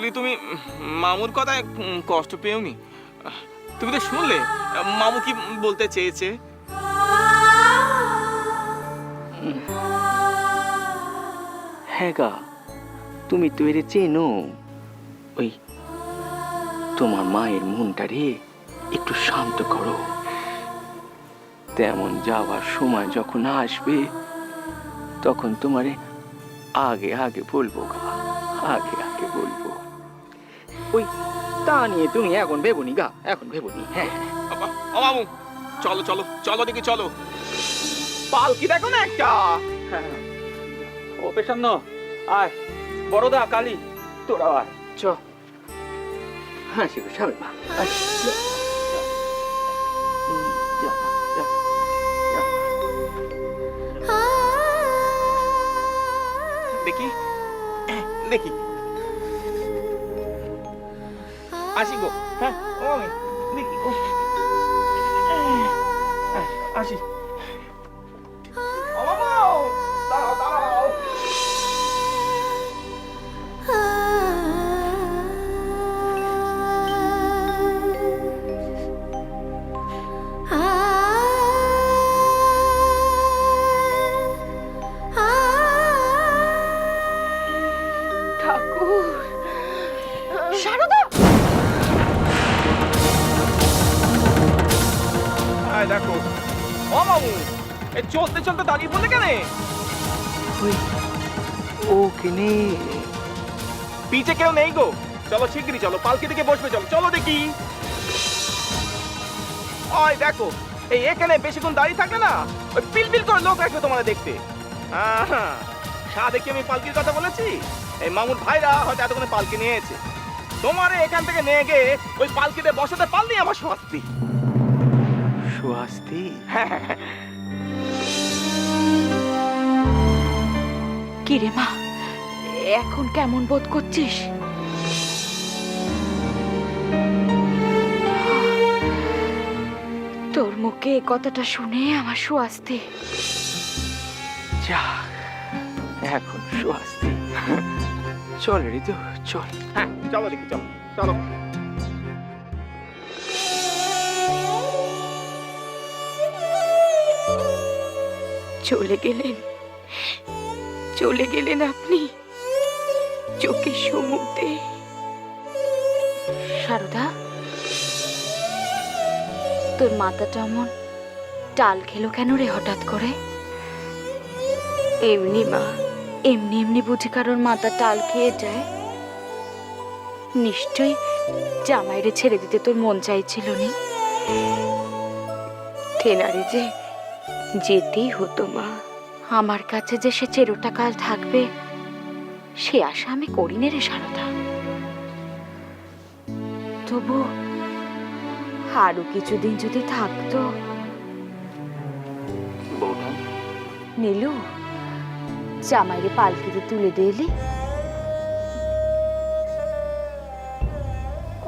বলি তুমি মামুর কথায় কষ্ট পেওনি? তুমি তো শুনলে মামু কি বলতে চেয়েছে। হ্যাঁ গা, তুমি তো এর চেনো। ওই তোমার মায়ের মনটা রে একটু শান্ত করো। তেমন যাওয়ার সময় যখন আসবে তখন তোমারে আগে আগে বলবো গা, আগে আগে বলবো। ওই তা নিয়ে তুমি এখন ভেবনি গা, এখন ভেবনি। হ্যাঁ ও মামু, চলো চলো চলো দেখি, চলো। পালকি দেখো না একটা। ও পেশান্ন, আয় বড়দা কালী, তোরা আয়। চ হাসি গো সামনে মা, দেখি দেখি আসি গো। হ্যাঁ ও আমি দেখি আসি। ও মামু, দাঁড়াও দাঁড়াও। দেখো ও মামু, এ চলতে চলতে দাঁড়িয়ে পড়লে কেন? ও কেনে পিছে কেউ নেই গো। চলো শিগগিরই চলো, পালকি দিকে বসবে। চলো চলো দেখি। ওই দেখো, এই এখানে বেশিক্ষণ দাঁড়িয়ে থাকলে না ওই পিলপিল করে লোক আসবে তোমাদের দেখতে। সাদে কি আমি পালকির কথা বলেছি? এই মামুর ভাইরা হয়তো এতক্ষণে পালকি নিয়েছে। তোমারে এখান থেকে নিয়ে গিয়ে ওই পালকিতে বসাতে পারলেই আমার স্বস্তি। স্বস্তি? কি রে মা, এখন কেমন বোধ করছিস? তোর মুখে এই কথাটা শুনে আমার স্বস্তি। যা, এখন স্বস্তি। চল রে তো চল। হ্যাঁ চলো দেখি, চলো চলো। চলে গেলেন, চলে গেলেন আপনি চোখের সমুদ্রে। সারদা, তোর মাথাটা এমন টাল খেলো কেন রে হঠাৎ করে? এমনি মা, এমনি এমনি বুঝি কারোর মাথা টাল খেয়ে যায়? নিশ্চয়ই জামাইরে ছেড়ে দিতে তোর মন চাইছিল নি। ঠেলারে যে যেতেই হতো মা। আমার কাছে যে সে চিরটাকাল থাকবে সে আশা আমি করি নে রে সারদা। তবু আরো কিছুদিন যদি থাকতো। নীলু, জামাইরে পালকিতে তুলে দিলি?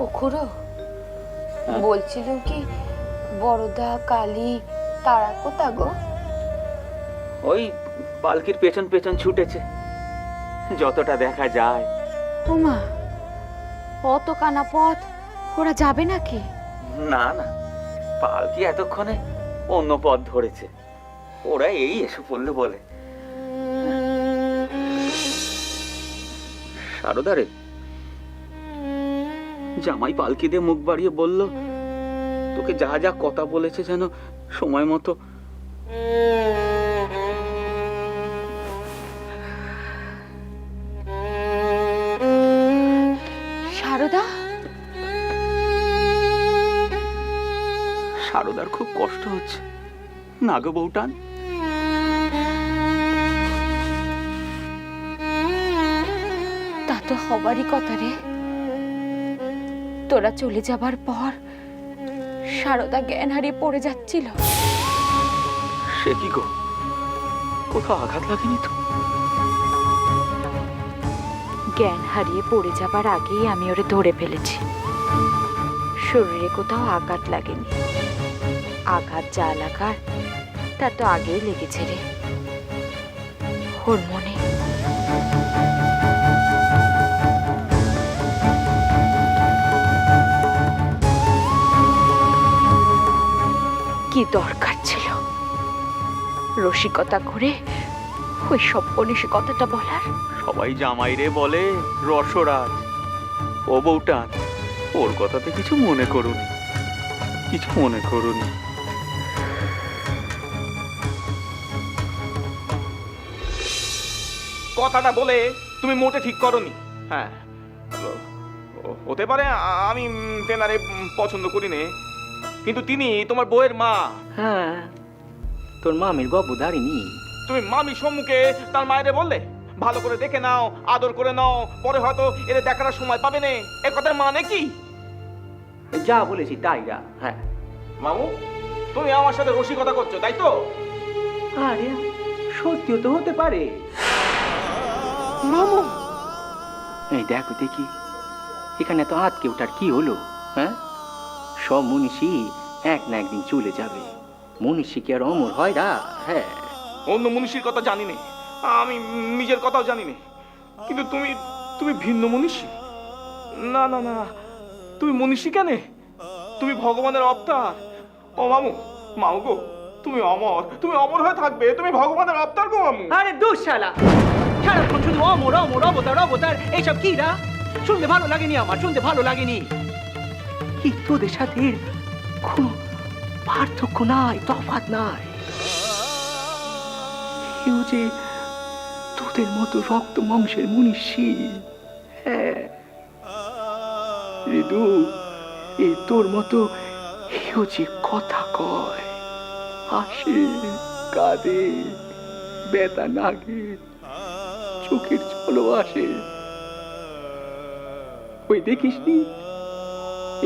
ও খুড়ো, বলছিল কি বড়দা কালী তারা কোথা গো? ওই পালকির পেছন পেছন ছুটেছে, যতটা দেখা যায়। ওমা, অত কানা পথ ওরা যাবে নাকি? না না, পালকি এতক্ষণে অন্য পথ ধরেছে, ওরা এই এসে পড়লো বলে। সারদারে, জামাই পালকি দিয়ে মুখ বাড়িয়ে বলল তোকে যা যা কথা বলেছে যেন সময় মতো। সারদা, সারদার খুব কষ্ট হচ্ছে না গো বউটান? তা তো হবারই কথা রে। তোরা চলে যাবার পর সারদা জ্ঞান হারিয়ে পড়ে যাচ্ছিল। সে কি গো, কোথাও আঘাত লাগেনি তো? জ্ঞান হারিয়ে পড়ে যাবার আগেই আমি ওরে ধরে ফেলেছি। শরীরে কোথাও আঘাত লাগেনি। আঘাত যা লাগার তা তো আগেই লেগেছে রে। ওর মনে কি দরকার ছিল রসিকতা করে ওই সব বলিস কথাটা বলার? সবাই জামাইরে বলে রসরাজ, ও বউটা ওর কথাতে কিছু মনে করুনি, কিছু মনে করুনি। কথাটা বলে তুমি মোটে ঠিক করনি। হ্যাঁ, হতে পারে আমি তেনারে পছন্দ করি নে, কিন্তু তিনি তোমার বউয়ের মা। হ্যাঁ, তোর মামির গপ্প দাঁড়িনি। তুমি মামি সম্মুখে তার মায়েরে বললে ভালো করে দেখে নাও, আদর করে নাও, পরে হয়তো এর দেখার সময় পাবে না। এ কথার মানে কি? যা বলেছি তাইরা। হ্যাঁ মামু, তুমি আমার সাথে রসিকতা করছো, তাই তো? আরে সত্যিও তো হতে পারে। মামু, এই দেখো দেখি, এখানে তো আটকে ওঠার কি হলো? হ্যাঁ, সব মনীষী এক না একদিন চলে যাবে। মনীষী কি আর অমর হয় না? হ্যাঁ, অন্য মনীষীর কথা জানি না, আমি নিজের কথাও জানি না, কিন্তু তুমি তুমি ভিন্ন মনীষী। না না না, তুমি মনীষী কেন? তুমি ভগবানের অবতার। ও মামু, মামু গো, তুমি অমর, তুমি অমর হয়ে থাকবে, তুমি ভগবানের অবতার গো মামু। আরে দুঃশালা, সারাক্ষণ শুধু অমর অমর অবতার অবতার, এইসব কি না? শুনতে ভালো লাগেনি আমার, শুনতে ভালো লাগেনি। কি তোদের সাথে কোনো পার্থক্য নাই, তফাৎ নাই। কেউ যে তোদের মতো রক্ত মাংসের মনীষী। হ্যাঁ ঋদু, এই তোর মতো কেউ যে কথা কয়, হাসে, কাঁদে, ব্যথা লাগে, চোখের জলও আসে। ওই দেখিসনি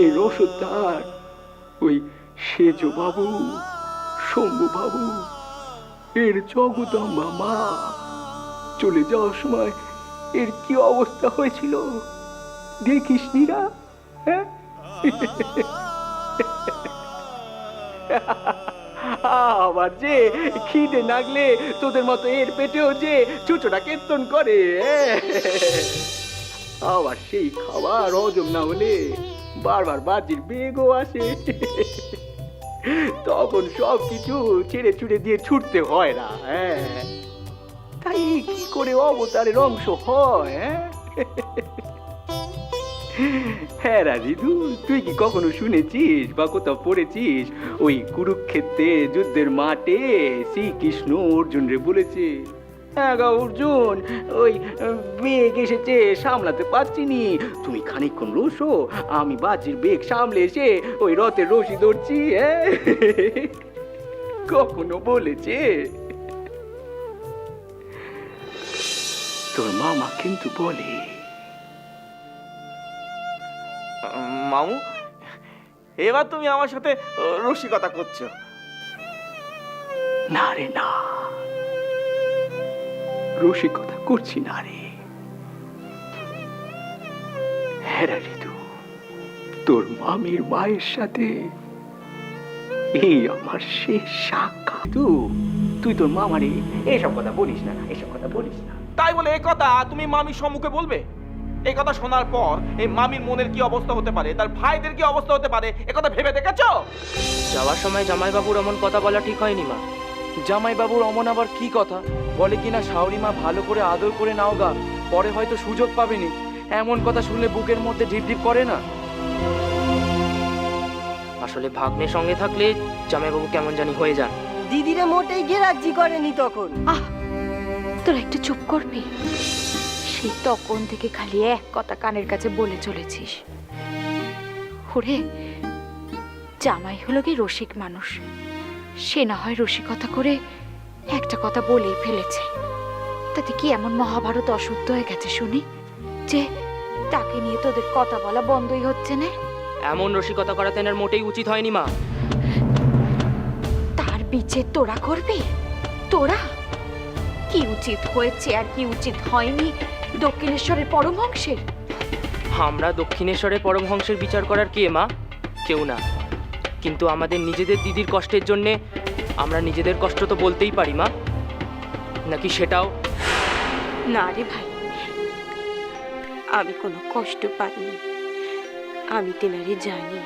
এই রসদার, ওই সেজ বাবু, শম্ভু বাবু, এর জগদম্বা মা চলে যাওয়ার সময় এর কি অবস্থা হয়েছিল দেখিসনি না? হ্যাঁ, আবার যে খিদে লাগলে তোদের মতো এর পেটেও যে চুচোটা কীর্তন করে, আবার সেই খাবার হজম না হলে বারবার বাজির বেগও আসে। তখন সব কিছু ছেড়ে ছুড়ে দিয়ে ছুটতে হয় না। হ্যাঁ, তাই কি করে অবতারের অংশ হয়? হ্যাঁ রিদু, তুই কি কখনো শুনেছিস বা কোথাও পড়েছিস ওই কুরুক্ষেত্রে যুদ্ধের মাঠে শ্রীকৃষ্ণ অর্জুন রে বলেছে, হ্যাঁ গা অর্জুন, ওই বেগ এসেছে সামলাতে পারছি নি, তুমি খানিকক্ষণ রসো, আমি বাজির বেগ সামলে এসে ওই রথের রশি ধরছি। হ্যাঁ, কখনো বলেছে? তোর মামা কিন্তু বলে। মামু, এবার তুমি আমার সাথে রসিকতা করছো। না রে না, রসিকতা করছি না রে। হ্যাঁ ঋতু, তোর মামির মায়ের সাথে এই আমার শেষ সাক্ষাৎ। তুই তোর মামারে এসব কথা বলিস না, এসব কথা বলিস না। তাই বলে এই কথা তুমি মামির সম্মুখে বলবে? এই কথা শোনার পর এই মামির মনের কি অবস্থা হতে পারে, তার ভাইদের কি অবস্থা হতে পারে, এ কথা ভেবে দেখেছো? যাওয়ার সময় জামাইবাবুর এমন কথা বলা ঠিক হয়নি মা। জামাইবাবুর অমন আবার কি কথা বলে কিনা, শাওরি মা ভালো করে আদর করে নাও গা, পরে হয়তো সুযোগ পাবেনি। এমন কথা শুনলে বুকের মধ্যে ঢিপ ঢিপ করে না? আসলে ভাগ্নের সঙ্গে থাকলে জামাইবাবু কেমন জানি হয়ে যান। দিদিরা মোটেই গেরাজি করেনি তখন। আহ, তোরা একটু চুপ করবি? সেই তখন থেকে খালি এক কথা কানের কাছে বলে চলেছিস। ওরে, জামাই হলো কি রসিক মানুষ, সে না হয় রসিকতা করে একটা কথা বলেই ফেলেছে, তাতে কি এমন মহাভারত অশুদ্ধ হয়ে গেছে শুনি যে তাকে নিয়ে তোদের কথা বলা বন্ধই হচ্ছে না? এমন রসিকতা করা তেনার মোটেই উচিত হয়নি মা। তার বিচার তোরা করবি? তোরা? কি উচিত হয়েছে আর কি উচিত হয়নি দক্ষিণেশ্বরের পরমহংসের? আমরা দক্ষিণেশ্বরের পরমহংসের বিচার করার কে মা? কেউ না। কিন্তু আমাদের নিজেদের দিদির কষ্টের জন্যে আমরা নিজেদের কষ্ট তো বলতেই পারি মা, নাকি সেটাও? না রে ভাই, আমি কোনো কষ্ট পাইনি। আমি তেনারে জানি,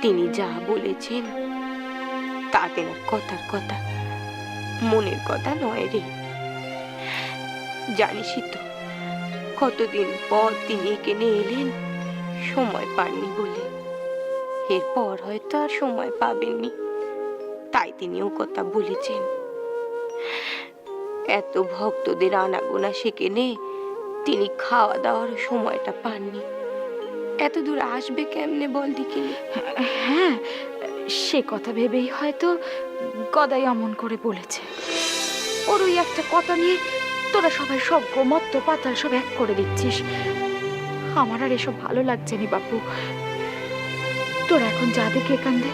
তিনি যা বলেছেন তা তেনার কথার কথা, মনের কথা নয় রে। জানিসই তো কতদিন পর তিনি এখানে এলেন, সময় পাননি বলে। এরপর হয়তো আর সময় পাবেননি, তাই তিনি ও কথা বলেছেন। এত ভক্তদের আনাগোনা সেখানে তিনি খাওয়া দাওয়ার সময়টা পাননি। এত দূর আসবে কেমনে বল দেখিনি? হ্যাঁ, সে কথা ভেবেই হয়তো গদাই অমন করে বলেছে। ওর ওই একটা কথা নিয়ে তোরা সবাই সব গোমত্ত পাতাল সব এক করে দিচ্ছিস। আমার আর এসব ভালো লাগছে নি বাপু। তোরা এখন যা দেখে এখান দে।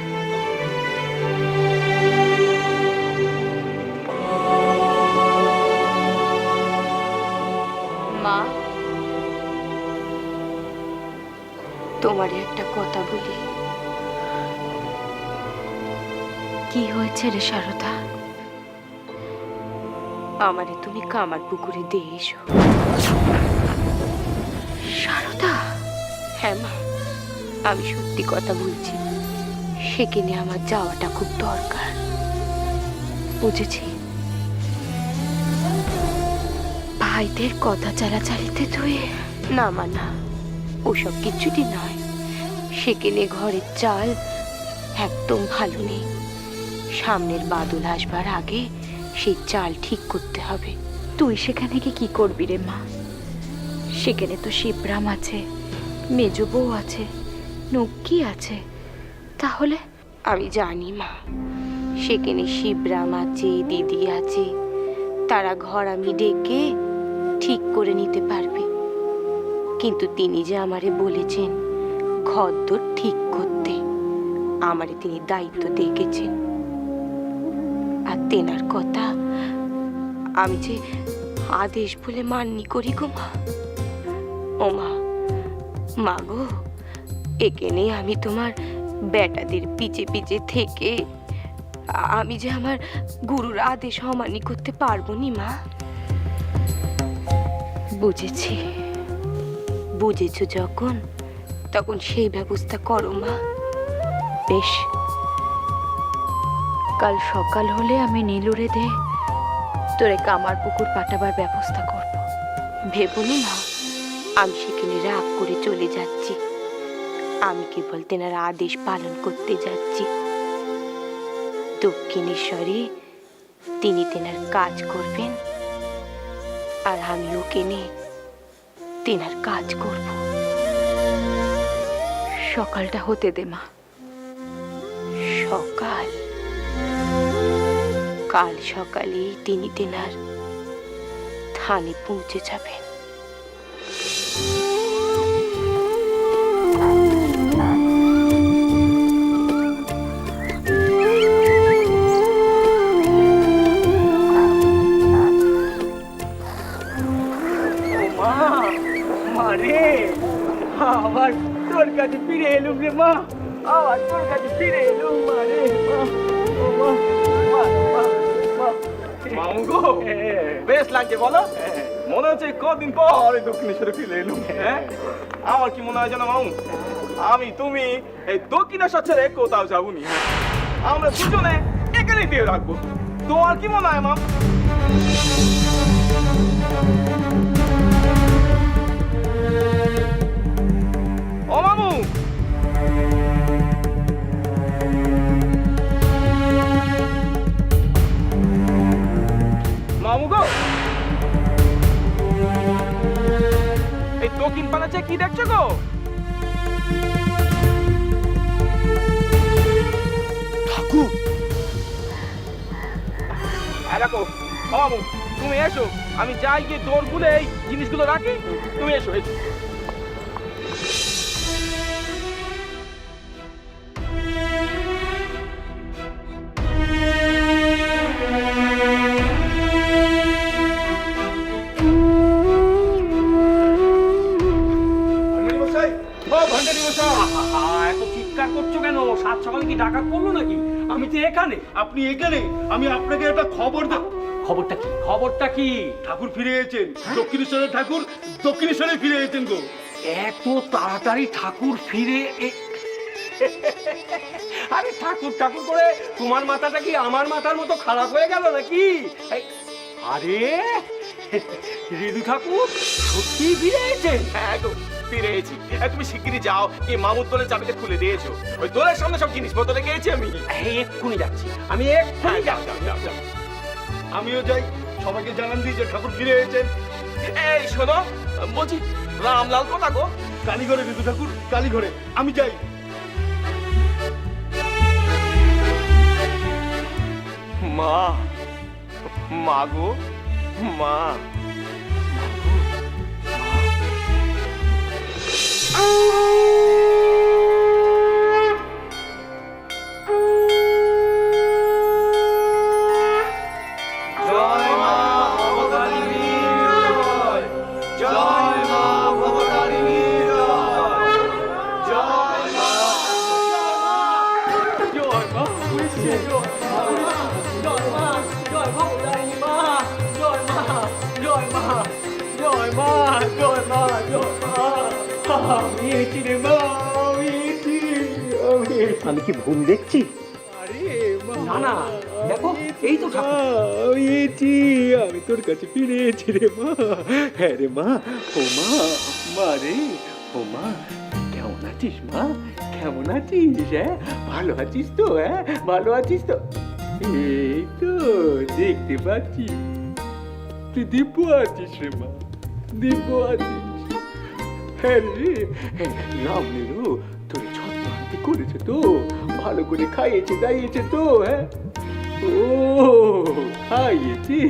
মা, তোমার একটা কথা বলি। কি হয়েছে রে সারদা? আমারে তুমি কামার পুকুরে দিয়ে এসো। সারদা? হ্যাঁ মা, আমি সত্যি কথা বলছি। সেখানে আমার যাওয়াটা খুব দরকার। বুঝেছি। ভাইদের কথা চালাচালিতে তুই? না মা না, ওসব কিছুটি নয়। সেখানে ঘরের চাল একদম ভালো নেই। সামনের বাদল আসবার আগে সেই চাল ঠিক করতে হবে। তুই সেখানে গিয়ে কি করবি রে মা? সেখানে তো শিবরাম আছে, মেজ বউ আছে, নক্কি আছে। তাহলে? আমি জানি মা, সেখানে শিবরাম আছে, দিদি আছে। তারা ঘর আমি ডেকে ঠিক করে নিতে পারবে। কিন্তু তিনি যে আমারে বলেছেন ঘরদোর ঠিক করতে, আমারে তিনি দায়িত্ব দেখেছেন। আর তেনার কথা আমি যে আদেশ বলে মাননি করি গো মা। ও মা, মা গো, এখানে আমি তোমার বেটাদের পিছে পিছে থেকে আমি যে আমার গুরুর আদেশ অমানি করতে পারবো নি মা। বুঝেছি। বুঝেছো যখন, তখন সেই ব্যবস্থা করো মা। বেশ, কাল সকাল হলে আমি নীলুরে দে তোরে কামার পুকুর পাঠাবার ব্যবস্থা করব। ভেবনি মা আমি সেখানে রাগ করে চলে যাচ্ছি। আমি কেবল তেনার আদেশ পালন করতে যাচ্ছি। দক্ষিণেশ্বরে তিনি তেনার কাজ করবেন, আর আমি ওখানে তেনার কাজ করব। সকালটা হতে দে মা। সকাল? কাল সকালেই তিনি তেনার থানে পৌঁছে যাবেন। মারে, আবার তোর কাছে ফিরে এলুম রে মা। আবার তোর কাছে ফিরে এলুম মারে। মামু গো, বেশ লাগছে বলো? মনে হচ্ছে কদিন পর এই দক্ষিণেশ্বরে ফিরে এলুম। হ্যাঁ, আমার কি মনে হয় জানো মামু, আমি তুমি এই দক্ষিণেশ্বর ছেড়ে কোথাও যাবনি। আমরা দুজনে এখানেই বিয়ে রাখবো। তোমার কি মনে হয় মাম? ও মামু, মামু গো, এই দক্ষিণ পানাচে কি দেখছো গো? ঠাকুর! দেখো ও মামু, তুমি এসো, আমি যাই গিয়ে দৌড় খুলে এই জিনিসগুলো রাখি। তুমি এসো এসো। এত চিৎকার করছো কেন? সাত সকালে কি ডাকাত পড়লো নাকি? আমি তো এখানে। আপনি এখানে? আমি আপনাকে একটা খবর দেব। খবরটা কি? খবরটা কি? ঠাকুর ফিরে গেছেন, দক্ষিণেশ্বরের ঠাকুর দক্ষিণেশ্বরে ফিরে গেছেন গো। এত তাড়াতাড়ি ঠাকুর ফিরে আরে ঠাকুর ঠাকুর করে তোমার মাথাটা কি আমার মাথার মতো খারাপ হয়ে গেল নাকি? আরে ঋতু ঠাকুর সত্যি ফিরে এসেছেন? হ্যাঁ গো, ফিরে এসেছি। তুমি শিগগিরই যাও, এই মামুর দোলের চাবিটা খুলে দিয়েছো। ওই দোলের সামনে সব জিনিসপত্র রেখে গেছি আমি। এক্ষুনি যাচ্ছি, আমি এক্ষুনি যাচ্ছি। আমিও যাই, সবাইকে জানান দিই যে ঠাকুর ফিরে এসেছেন। এই শোনো, বলছি রামলাল কোথা গো? কালীঘরে ঋতু ঠাকুর, কালীঘরে। আমি যাই। মা, মা গো, মা। আমি কি ভুল দেখছি? না না, দেখো এই তো ঠাকুর। আমি তোর কাছে ফিরে এসেছি রে মা। হ্যাঁ রে মা, ও মা, মা রে, ও মা, কেমন আছিস মা? কেমন আছিস? হ্যাঁ, ভালো আছিস তো? হ্যাঁ, ভালো আছিস তো? এই তো দেখতে পাচ্ছি তুই দিব্য আছিস রে মা, দিব্য আছিস। হ্যাঁ রে, নাম নিলো তোর ছত্রহান্তি করেছে তো, ভালো করে খাইয়েছে দাইয়েছে তো? হ্যাঁ, ও খাইয়েছে,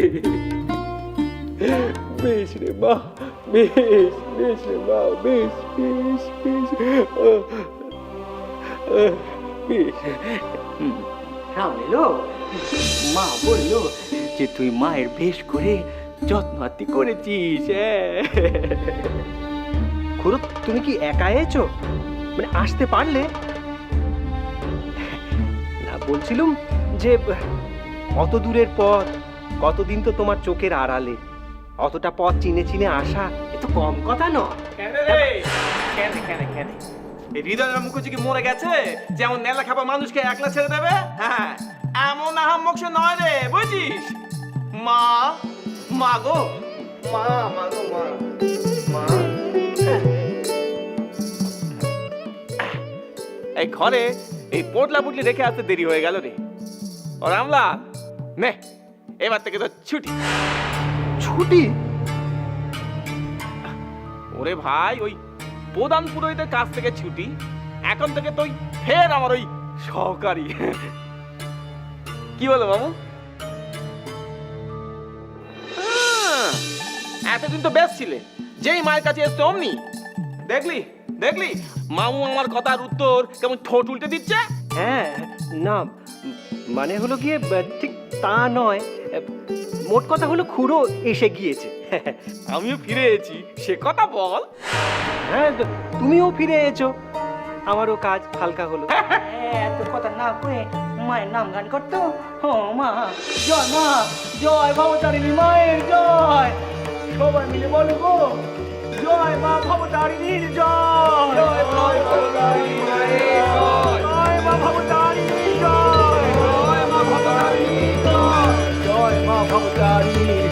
বেশ রে মা, বেশ বেশ রে মা, বেশ বেশ বেশ বেশ। নাম নিলো, মা বললো যে তুই মায়ের বেশ করে যত্ন আত্তি করেছিস। খুড়ো, তুমি কি একা এসেছো? মানে আসতে পারলে না? বলছিলাম যে অত দূরের পথ, কতদিন তো তোমার চোখের আড়ালে, অতটা পথ চিনে চিনে আসা এ তো কম কথা নয়। কেন কেন কেন এই হৃদয়ের মুখোজি কি মরে গেছে যেমন নেলা খাবা মানুষকে একলা ছেড়ে দেবে? হ্যাঁ, এমন আহাম্মক সে নয় রে, বুঝিস? মা, মা গো, মা, মা গো, মা, মা। এই ঘরে এই পোটলা পুটলি রেখে আসতে দেরি হয়ে গেল রে। ও রামলা, নে এবার থেকে তো ছুটি। ছুটি? ওরে ভাই, ওই প্রধান পুরোহিতের কাছ থেকে ছুটি, এখন থেকে তুই ফের আমার ওই সহকারী। কি বলো বাবু? এতদিন তো বেশ ছিলে, যেই মায়ের কাছে এসছে অমনি দেখলি দেখলি মামু আমার কথার উত্তর কেমন ঠোঁট উল্টে দিচ্ছে। হ্যাঁ, না মানে হলো গিয়ে ঠিক তা নয়, মোট কথা হলো খুড়ো এসে গিয়েছে। আমিও ফিরে এসেছি, সে কথা বল। হ্যাঁ, তুমিও ফিরে এসেছো, আমারও কাজ হালকা হলো। এত কথা না করে মায়ের নাম গান করতো। ও মা, জয় মা, জয় ভবতারিণী মায়ের জয়। সবাই মিলে বলো গো, জয় মা ভবতারিণীর জয়। জয় মা ভবতারিণী মায়ের জয়। জয় মা ভবতারিণীর জয়। জয় মা ভবতারিণীর জয়। জয় মা ভবতারিণীর